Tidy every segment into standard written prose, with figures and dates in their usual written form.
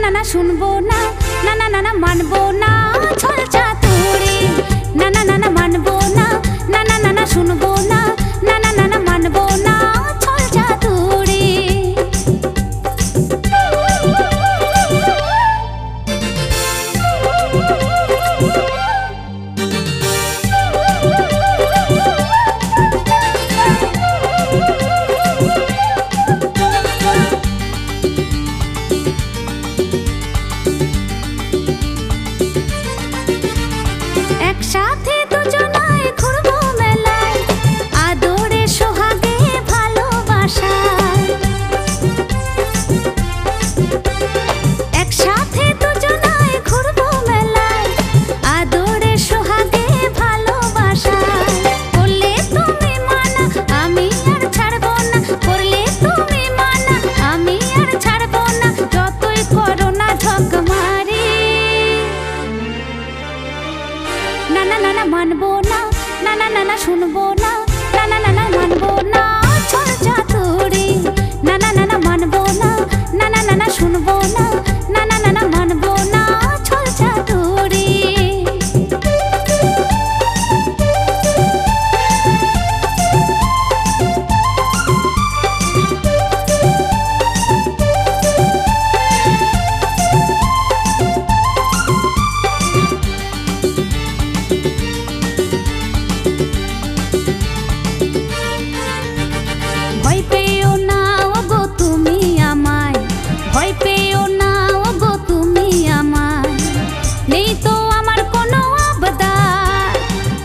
না না শুনবো না, না না না না মানবো না ছল চাতুরি। না না না না মানবো না, না না না না শুনবো না, না না না না মানবো না ছল চাতুরি। একসাথে দুজনায় ঘুরবো মেলায়, আদরে সোহাগে ভালোবাসায়। একসাথে দুজনায় ঘুরবো মেলায়, আদরে সোহাগে ভালোবাসায়। করলে তুমি মানা আমি আর ছাড়বো না, করলে তুমি মানা আমি আর ছাড়বো না, যতই করো না ঝক মারি। না না না না মানবো না, না না না না শুনবো না, না না না না মানবো না ছল চাতুরি। না না না না মানবো না, না না না না শুনবো না, না না না না মানবো না ছল চাতুরি। ভয় পেও না ওগো তুমি আমায়, ভয় পেও না ওগো তুমি আমায়। নেই তো আমার কোনো আবদার,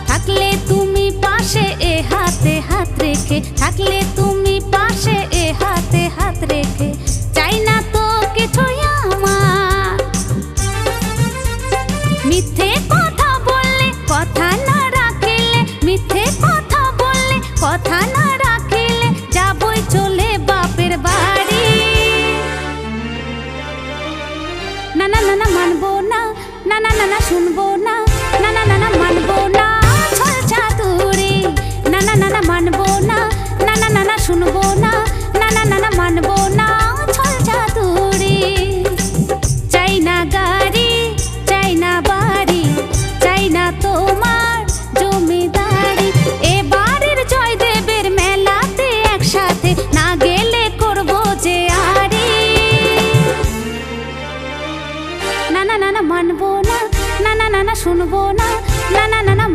থাকলে তুমি পাশে এ হাতে হাত রেখে, থাকলে তুমি পাশে এ হাতে হাত রেখে। চাই না তো কিছুই আমার, মিথ্যে কথা বললে কথা না রাখিলে, মিথ্যে কথা বললে কথা না রাখিলে, যাবই চলে বাপের বাড়ি। না না না না মানবো না, না না না না শুনবো না, না না না না মানবো না ছল চাতুরি। না না না না মানবো না, না না না না শুনবো না, না না না না মানবো না ছল চাতুরি। চাই না গাড়ি, চাই না বাড়ি, চাই না তোমার জমিদারি। এ বাড়ির জয়দেবের মেলাতে একসাথে না গেলে করবো যে আরি। না না না না মানবো না, না না না না শুনবো না, না না না না